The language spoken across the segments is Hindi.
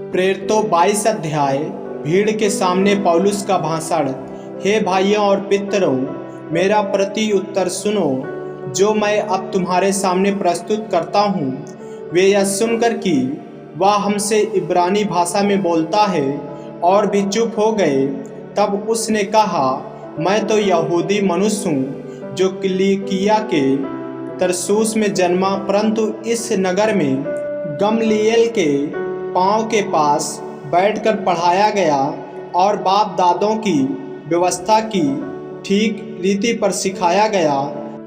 प्रेरितों 22 अध्याय। भीड़ के सामने पौलुस का भाषण। हे भाइयों और पितरों, मेरा प्रति उत्तर सुनो। जो मैं अब तुम्हारे सामने प्रस्तुत करता हूँ, वे यह सुनकर कि वह हमसे इब्रानी भाषा में बोलता है और भी चुप हो गए। तब उसने कहा, मैं तो यहूदी मनुष्य हूँ, जो किलिकिया के तरसूस में जन्मा, परंतु इस नगर में गमलीएल के पाँव के पास बैठकर पढ़ाया गया और बाप दादों की व्यवस्था की ठीक रीति पर सिखाया गया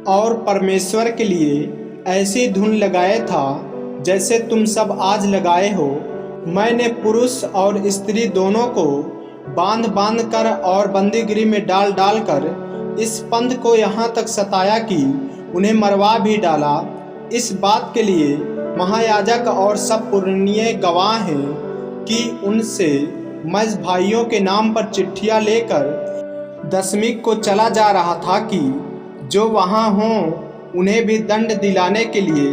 और परमेश्वर के लिए ऐसी धुन लगाए था जैसे तुम सब आज लगाए हो। मैंने पुरुष और स्त्री दोनों को बांध बांध कर और बंदीगिरी में डाल डाल कर इस पंथ को यहाँ तक सताया कि उन्हें मरवा भी डाला। इस बात के लिए महायाजक और सब पुरनिये गवाह हैं कि उनसे मैं भाइयों के नाम पर चिट्ठियाँ लेकर दशमिक को चला जा रहा था कि जो वहाँ हों उन्हें भी दंड दिलाने के लिए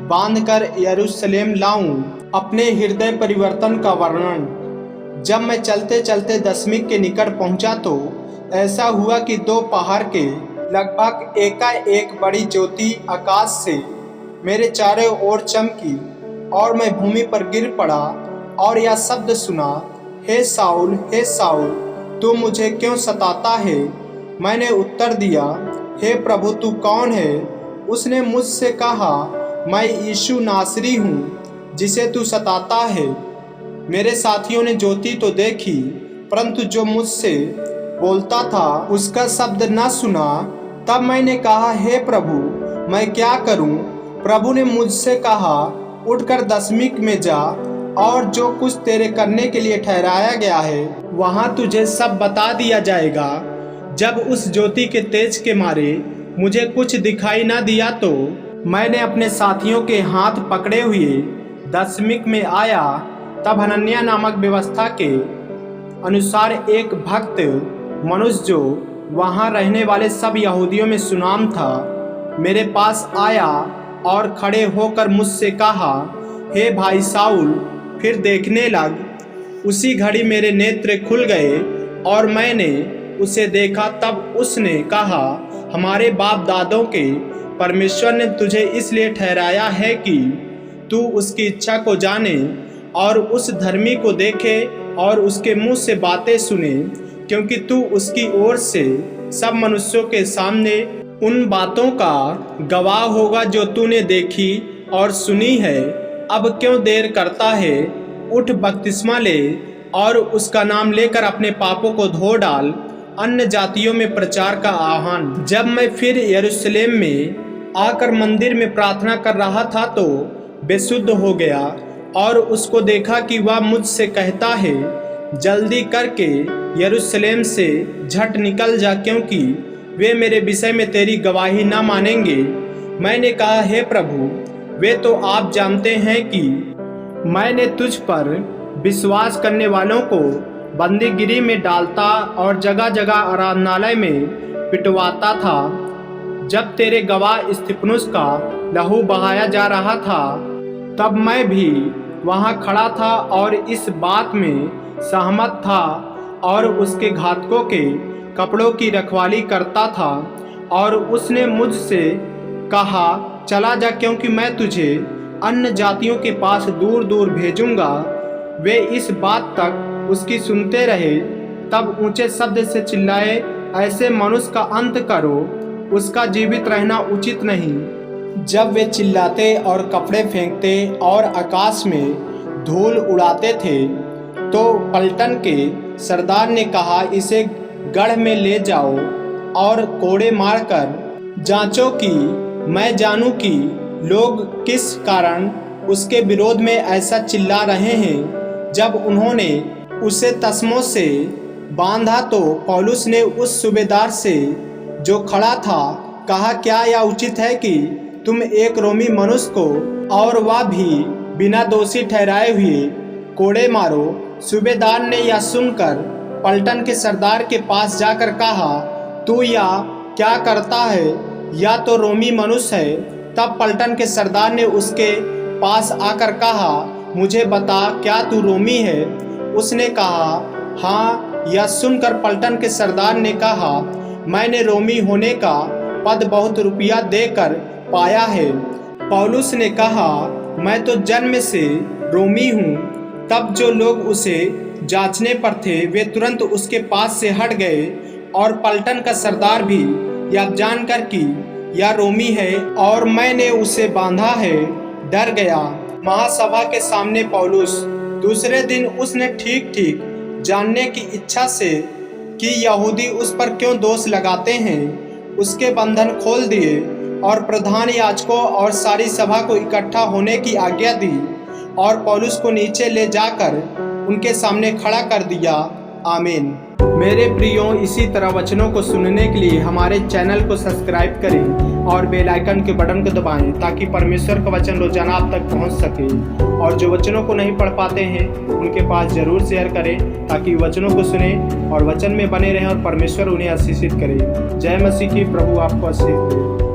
बांधकर यरूशलेम लाऊं। अपने हृदय परिवर्तन का वर्णन। जब मैं चलते चलते दशमिक के निकट पहुंचा तो ऐसा हुआ कि दो पहाड़ के लगभग एकाएक बड़ी ज्योति आकाश से मेरे चारों ओर चमकी और मैं भूमि पर गिर पड़ा और यह शब्द सुना, हे साउल, हे साउल, तू मुझे क्यों सताता है? मैंने उत्तर दिया, हे प्रभु, तू कौन है? उसने मुझसे कहा, मैं यीशु नासरी हूँ, जिसे तू सताता है। मेरे साथियों ने ज्योति तो देखी, परंतु जो मुझसे बोलता था उसका शब्द न सुना। तब मैंने कहा, हे प्रभु, मैं क्या करूं? प्रभु ने मुझसे कहा, उठकर दशमिक में जा और जो कुछ तेरे करने के लिए ठहराया गया है वहां तुझे सब बता दिया जाएगा। जब उस ज्योति के तेज के मारे मुझे कुछ दिखाई ना दिया तो मैंने अपने साथियों के हाथ पकड़े हुए दशमिक में आया। तब हनन्याह नामक व्यवस्था के अनुसार एक भक्त मनुष्य, जो वहां रहने वाले सब यहूदियों में सुनाम था, मेरे पास आया और खड़े होकर मुझसे कहा, हे भाई साउल, फिर देखने लग। उसी घड़ी मेरे नेत्र खुल गए और मैंने उसे देखा। तब उसने कहा, हमारे बाप दादों के परमेश्वर ने तुझे इसलिए ठहराया है कि तू उसकी इच्छा को जाने और उस धर्मी को देखे और उसके मुंह से बातें सुने, क्योंकि तू उसकी ओर से सब मनुष्यों के सामने उन बातों का गवाह होगा जो तूने देखी और सुनी है। अब क्यों देर करता है? उठ, बपतिस्मा ले और उसका नाम लेकर अपने पापों को धो डाल। अन्य जातियों में प्रचार का आह्वान। जब मैं फिर यरूशलेम में आकर मंदिर में प्रार्थना कर रहा था तो बेसुध हो गया और उसको देखा कि वह मुझसे कहता है, जल्दी करके यरूशलेम से झट निकल जा, क्योंकि वे मेरे विषय में तेरी गवाही न मानेंगे। मैंने कहा, हे प्रभु, वे तो आप जानते हैं कि मैंने तुझ पर विश्वास करने वालों को बंदीगिरी में डालता और जगह जगह आराधनालय में पिटवाता था। जब तेरे गवाह स्तिफनुस का लहू बहाया जा रहा था, तब मैं भी वहां खड़ा था और इस बात में सहमत था और उसके घातकों के कपड़ों की रखवाली करता था। और उसने मुझसे कहा, चला जा, क्योंकि मैं तुझे अन्य जातियों के पास दूर दूर भेजूंगा। वे इस बात तक उसकी सुनते रहे। तब ऊंचे शब्द से चिल्लाए, ऐसे मनुष्य का अंत करो, उसका जीवित रहना उचित नहीं। जब वे चिल्लाते और कपड़े फेंकते और आकाश में धूल उड़ाते थे तो पलटन के सरदार ने कहा, इसे गढ़ में ले जाओ और कोड़े मारकर जांचो कि मैं जानूं कि लोग किस कारण उसके विरोध में ऐसा चिल्ला रहे हैं। जब उन्होंने उसे तस्मों से बांधा तो पौलुस ने उस सूबेदार से जो खड़ा था कहा, क्या यह उचित है कि तुम एक रोमी मनुष्य को और वह भी बिना दोषी ठहराए हुए कोड़े मारो? सूबेदार ने यह सुनकर पलटन के सरदार के पास जाकर कहा, तू यह क्या करता है? या तो रोमी मनुष्य है। तब पलटन के सरदार ने उसके पास आकर कहा, मुझे बता, क्या तू रोमी है? उसने कहा, हाँ। यह सुनकर पलटन के सरदार ने कहा, मैंने रोमी होने का पद बहुत रुपया देकर पाया है। पौलुस ने कहा, मैं तो जन्म से रोमी हूँ। तब जो लोग उसे जांचने पर थे वे तुरंत उसके पास से हट गए, और पलटन का सरदार भी यह जानकर कि यह रोमी है और मैंने उसे बांधा है, डर गया। महासभा के सामने पौलुस दूसरे दिन उसने ठीक ठीक जानने की इच्छा से कि यहूदी उस पर क्यों दोष लगाते हैं, उसके बंधन खोल दिए और प्रधान याजकों और सारी सभा को इकट्ठा होने की आज्ञा दी और पौलुस को नीचे ले जाकर उनके सामने खड़ा कर दिया। आमीन। मेरे प्रियो, इसी तरह वचनों को सुनने के लिए हमारे चैनल को सब्सक्राइब करें और बेल आइकन के बटन को दबाएं ताकि परमेश्वर का वचन रोजाना आप तक पहुंच सके। और जो वचनों को नहीं पढ़ पाते हैं उनके पास जरूर शेयर करें ताकि वचनों को सुने और वचन में बने रहें और परमेश्वर उन्हें आशीषित करे। जय मसीह की। प्रभु आपको आशीष दे।